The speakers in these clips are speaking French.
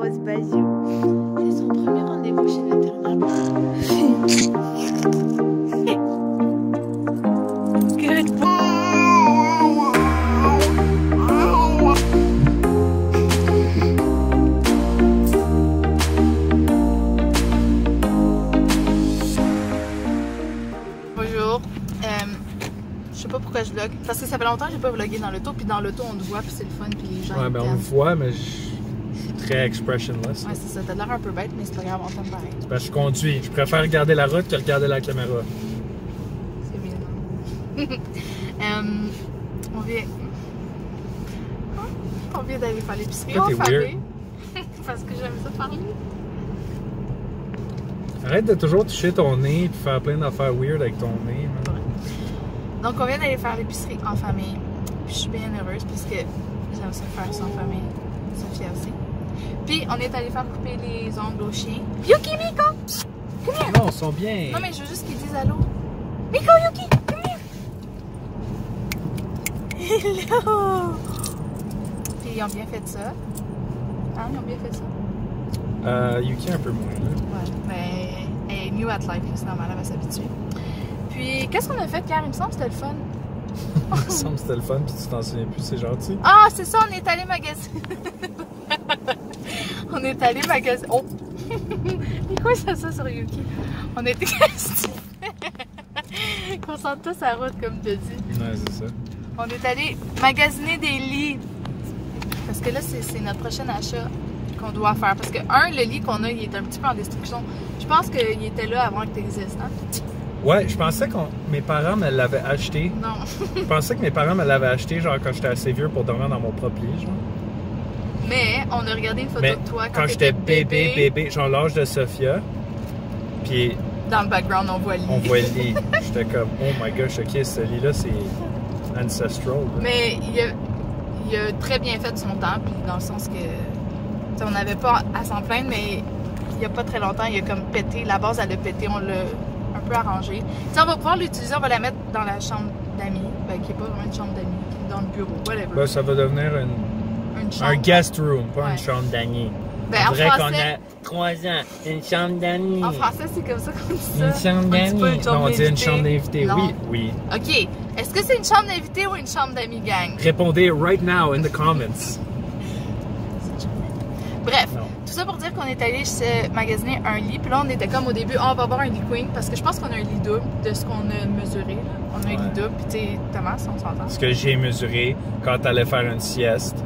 Rose Bajou. C'est son premier rendez-vous chez le vétérinaire. Good boy. Bonjour. Je sais pas pourquoi je vlog. Parce que ça fait longtemps que j'ai pas vlogué dans l'auto. Puis dans l'auto, on te voit, puis c'est le fun. Puis les gens. Ouais, ben on me voit, mais je suis très expressionless. Ouais, c'est ça. T'as l'air un peu bête, mais c'est pas grave, on t'aime pareil. C'est parce que je conduis. Je préfère regarder la route que regarder la caméra. C'est bien. On vient d'aller faire l'épicerie. Toi, t'es weird. Parce que j'aime ça parler. Arrête de toujours toucher ton nez et faire plein d'affaires weird avec ton nez. Man. Donc, on vient d'aller faire l'épicerie en famille. Puis, je suis bien heureuse parce que j'aime ça faire ça en famille. Sophia aussi. Puis, on est allé faire couper les ongles au chien. Yuki, Miko! Come here! Non, ils sont bien. Non, mais je veux juste qu'ils disent allô. Miko, Yuki! Come here! Hello! Puis, ils ont bien fait ça. Hein, ils ont bien fait ça. Yuki un peu moins, là. Ouais, mais elle est new at life, c'est normal, elle va s'habituer. Puis, qu'est-ce qu'on a fait hier? Il me semble que c'était le fun. Il me semble que c'était le fun, puis tu t'en souviens plus, c'est gentil. Ah, c'est ça, on est allé magasiner. On est allé magasiner. Oh! Mais quoi, c'est ça sur Yuki? On était. Concentre-toi sur la route, comme tu as dit. Ouais, c'est ça. On est allé magasiner des lits. Parce que là, c'est notre prochain achat qu'on doit faire. Parce que, le lit qu'on a, il est un petit peu en destruction. Je pense qu'il était là avant que tu existes, hein? Ouais, je pensais que mes parents me l'avaient acheté. Non. Je pensais que mes parents me l'avaient acheté, genre quand j'étais assez vieux pour dormir dans mon propre lit, genre. Mais on a regardé une photo Mais de toi quand j'étais bébé, genre l'âge de Sophia, puis dans le background, on voit le lit. on voit le lit. J'étais comme, oh my gosh, ok, ce lit-là, c'est ancestral. Là. Mais il a très bien fait son temps, puis dans le sens que on n'avait pas à s'en plaindre, mais il n'y a pas très longtemps, il a comme pété. La base, elle a pété, on l'a un peu arrangé. T'sais, on va pouvoir l'utiliser, on va la mettre dans la chambre d'amis, ben, qui n'est pas vraiment une chambre d'amis, qui est dans le bureau, whatever. Ben, ça va devenir un guest room, pas une chambre d'amis. Ben, on en dirait français, qu'on a 3 ans, une chambre d'amis. En français, c'est comme ça qu'on dit ça. Une chambre d'amis. Non, on dit une chambre d'invité. Oui, oui. OK. Est-ce que c'est une chambre d'invité ou une chambre d'amis, gang? Répondez right now in the comments. Bref, tout ça pour dire qu'on est allé se magasiner un lit. Puis là, on était comme au début, on va avoir un lit queen parce que je pense qu'on a un lit double de ce qu'on a mesuré. Là. On a un lit double. Puis tu sais, Thomas, on s'entend. Ce que j'ai mesuré quand t'allais faire une sieste.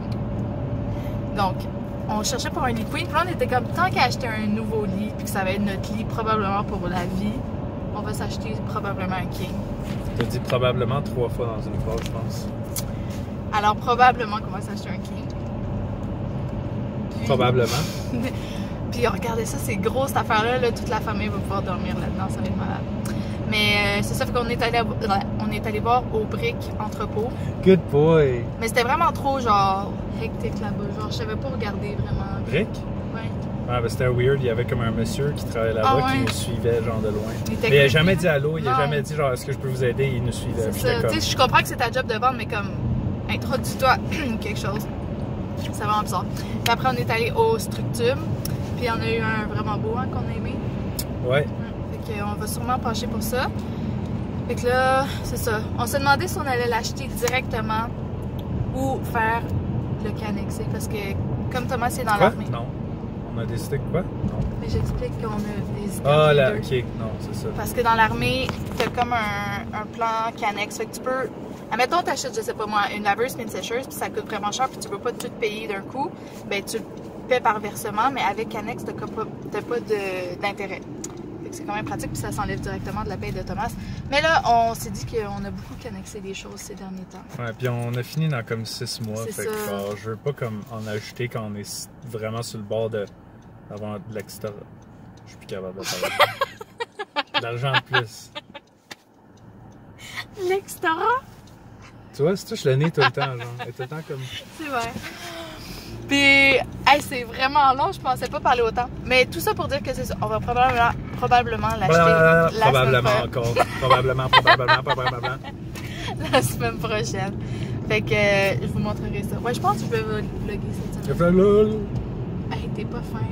Donc, on cherchait pour un lit queen. Puis là, on était comme, tant qu'à acheter un nouveau lit, puis que ça va être notre lit probablement pour la vie, on va s'acheter probablement un king. T'as dit probablement 3 fois dans une phrase, je pense. Alors, probablement qu'on va s'acheter un king. Probablement. Puis regardez ça, c'est gros cette affaire-là. Là, toute la famille va pouvoir dormir là-dedans, ça va être malade. Mais c'est ça, fait qu'on est allé voir au Brick Entrepôt. Good boy. Mais c'était vraiment trop genre hectique là-bas. Genre, je savais pas regarder vraiment. Brick? Ouais. Ah, ben c'était weird. Il y avait comme un monsieur qui travaillait là-bas qui nous suivait genre de loin. Mais il a jamais dit allô, il a jamais dit genre est-ce que je peux vous aider, il nous suivait. C'est ça. Tu sais, je comprends que c'est ta job de vendre, mais comme introduis-toi quelque chose. C'est vraiment bizarre. Puis après, on est allé au Structum. Puis on a eu un vraiment beau hein, qu'on a aimé. Ouais. Fait qu'on va sûrement pencher pour ça. Fait que là, c'est ça. On s'est demandé si on allait l'acheter directement ou faire le cannexé. Parce que comme Thomas, c'est dans l'armée. Non. On a décidé que quoi? Non. Mais j'explique qu'on a des Ah là, ok. Non, c'est ça. Parce que dans l'armée, t'as comme un plan cannex. Fait que tu peux... Admettons, t'achètes, je sais pas moi, une laveuse et une sécheuse, puis ça coûte vraiment cher, puis tu veux pas tout payer d'un coup, ben tu le paies par versement, mais avec Cannex, t'as pas d'intérêt. Fait que c'est quand même pratique, puis ça s'enlève directement de la paye de Thomas. Mais là, on s'est dit qu'on a beaucoup cannexé des choses ces derniers temps. Ouais, puis on a fini dans comme 6 mois, fait ça. que genre, je veux pas comme en ajouter quand on est vraiment sur le bord d'avoir de l'extra. Je suis plus capable de parler. De l'argent en plus. L'extra? Tu vois, c'est touche le nez tout le temps, genre. Elle est tout le temps comme... C'est vrai. Puis, hey, c'est vraiment long, je pensais pas parler autant. Mais tout ça pour dire que c'est ça. On va probablement l'acheter Probablement. La semaine prochaine. Fait que je vous montrerai ça. Ouais, je pense que je vais vlogger cette semaine. Hey, t'es pas fin.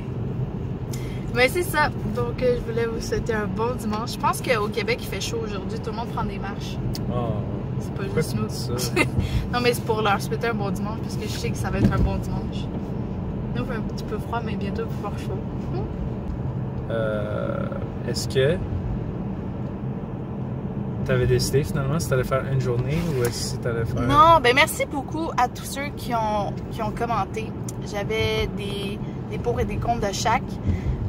Mais c'est ça. Donc, je voulais vous souhaiter un bon dimanche. Je pense qu'au Québec, il fait chaud aujourd'hui. Tout le monde prend des marches. Oh. C'est pas juste nous. Ça? Non, mais c'est pour leur souhaiter un bon dimanche parce que je sais que ça va être un bon dimanche. Nous, il fait un petit peu froid, mais bientôt, il va faire chaud. Est-ce que t'avais décidé finalement si t'allais faire une journée ou si t'allais faire... Non, ben merci beaucoup à tous ceux qui ont commenté. J'avais des pour et des contre de chaque.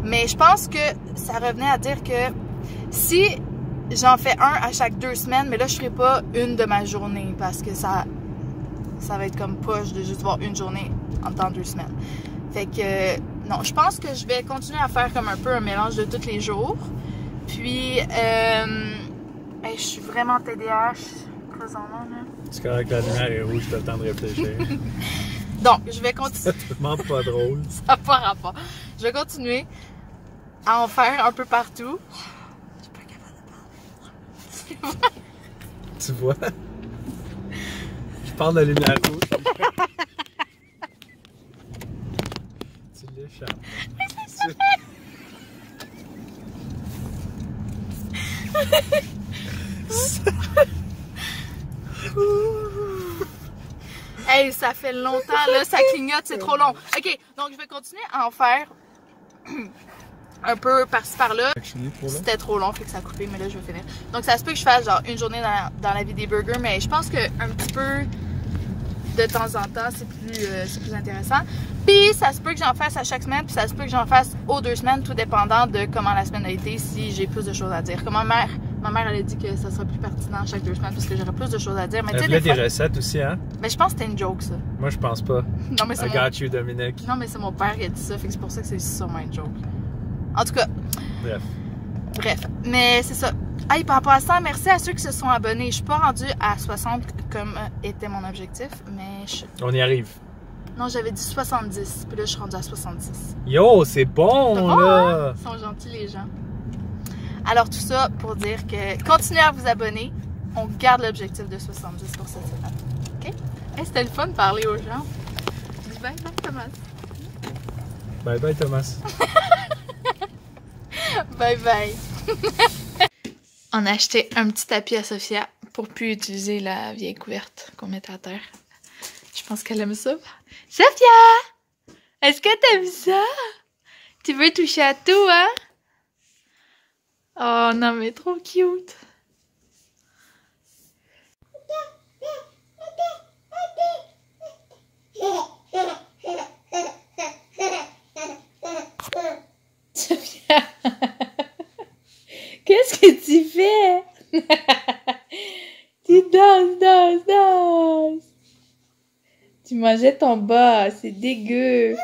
Mais je pense que ça revenait à dire que si j'en fais un à chaque 2 semaines, mais là, je ferai pas une de ma journée parce que ça va être comme poche de juste voir une journée en temps 2 semaines. Fait que, non, je pense que je vais continuer à faire comme un peu un mélange de tous les jours. Puis, je suis vraiment TDAH présentement, là. C'est correct, la lumière est rouge, t'as le temps de réfléchir. Donc, je vais continuer. C'est tellement pas drôle. Ça n'a pas rapport. Je vais continuer à en faire un peu partout. Je suis pas capable de parler. Tu vois? Je parle de la lumière rouge. Tu l'échappes. Hey, ça fait longtemps, là, ça clignote, c'est trop long. Ok, donc je vais continuer à en faire un peu par-ci par-là. C'était trop long, fait que ça a coupé, mais là je vais finir. Donc ça se peut que je fasse genre une journée dans la vie des burgers, mais je pense qu'un petit peu de temps en temps, c'est plus intéressant. Puis ça se peut que j'en fasse à chaque semaine, puis ça se peut que j'en fasse aux 2 semaines, tout dépendant de comment la semaine a été, si j'ai plus de choses à dire. Comme ma mère, elle a dit que ça serait plus pertinent chaque 2 semaines parce que j'aurais plus de choses à dire. Mais tu sais, des recettes aussi, hein? Mais je pense que c'était une joke, ça. Moi, je pense pas. Non, mais c'est I got you, Dominique. Non, mais c'est mon père qui a dit ça, fait que c'est pour ça que c'est sûrement une joke. En tout cas. Bref. Mais c'est ça. Hey, par rapport à ça, merci à ceux qui se sont abonnés. Je suis pas rendue à 60 comme était mon objectif, mais On y arrive. Non, j'avais dit 70, puis là je suis rendue à 66. Yo, c'est bon, là! Hein? Ils sont gentils les gens. Alors tout ça pour dire que continuez à vous abonner. On garde l'objectif de 70 pour cette semaine. OK? Hey, c'était le fun de parler aux gens. Dis bye bye Thomas. Bye bye Thomas. Bye bye. On a acheté un petit tapis à Sophia pour plus utiliser la vieille couverte qu'on mettait à terre. Je pense qu'elle aime ça. Sophia! Est-ce que t'aimes ça? Tu veux toucher à tout, hein? Oh non, mais trop cute! Sophia! Qu'est-ce que tu fais? Tu danses! Tu mangeais ton bas, c'est dégueu.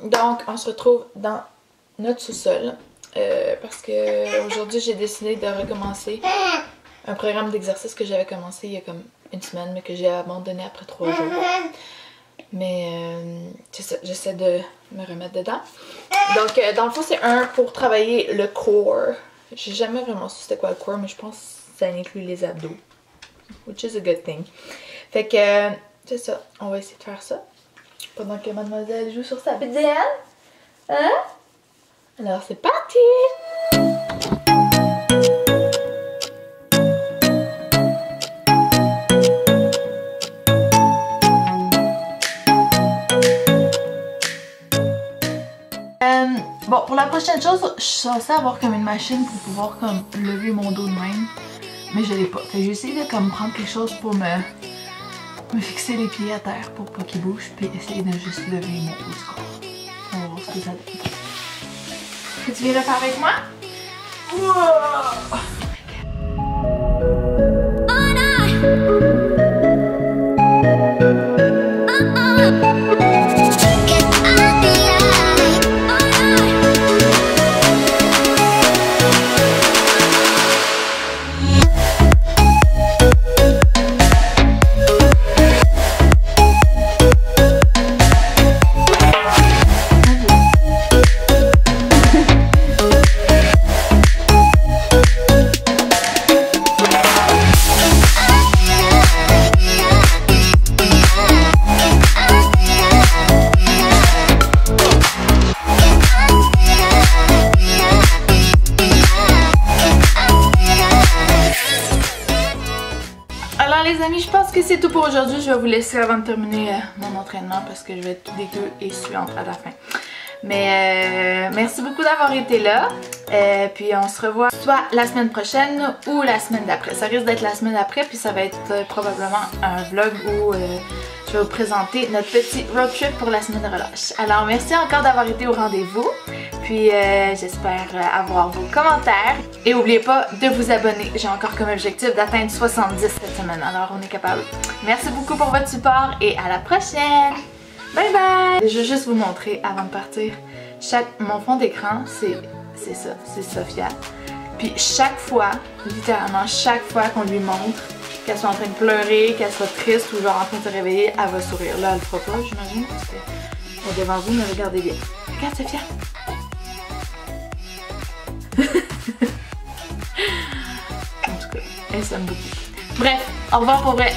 Donc, on se retrouve dans notre sous-sol parce que aujourd'hui j'ai décidé de recommencer un programme d'exercice que j'avais commencé il y a comme une semaine mais que j'ai abandonné après 3 jours. Mais c'est ça, j'essaie de me remettre dedans. Donc, dans le fond, c'est un pour travailler le core. J'ai jamais vraiment su c'était quoi le core, mais je pense que ça inclut les abdos. Which is a good thing. Fait que, c'est ça, on va essayer de faire ça. Pendant que mademoiselle joue sur sa bédaine. Hein? Alors c'est parti! Bon, pour la prochaine chose, je suis censée avoir comme une machine pour pouvoir comme lever mon dos de même. Mais je l'ai pas. Fait que j'ai essayé de comme prendre quelque chose pour Je vais fixer les pieds à terre pour pas qu'ils bougent, puis essayer de juste lever mon haut du corps. On va voir ce que ça donne. Est-ce que tu viens le faire avec moi? Wow! Les amis, je pense que c'est tout pour aujourd'hui. Je vais vous laisser avant de terminer mon entraînement parce que je vais être tout dégueu et suante à la fin. Mais merci beaucoup d'avoir été là. Puis on se revoit soit la semaine prochaine ou la semaine d'après. Ça risque d'être la semaine d'après, puis ça va être probablement un vlog où je vais vous présenter notre petit road trip pour la semaine de relâche. Alors merci encore d'avoir été au rendez-vous. Puis j'espère avoir vos commentaires. Et n'oubliez pas de vous abonner. J'ai encore comme objectif d'atteindre 70 cette semaine. Alors on est capable. Merci beaucoup pour votre support et à la prochaine. Bye bye! Je vais juste vous montrer avant de partir. Mon fond d'écran, c'est ça, c'est Sophia. Puis chaque fois, littéralement chaque fois qu'on lui montre qu'elle soit en train de pleurer, qu'elle soit triste ou genre en train de se réveiller, elle va sourire. Là, elle le fera pas, j'imagine, parce qu'elle est devant vous, mais regardez bien. Regarde Sophia! En tout cas, elle s'aime beaucoup. Bref, au revoir pour vrai.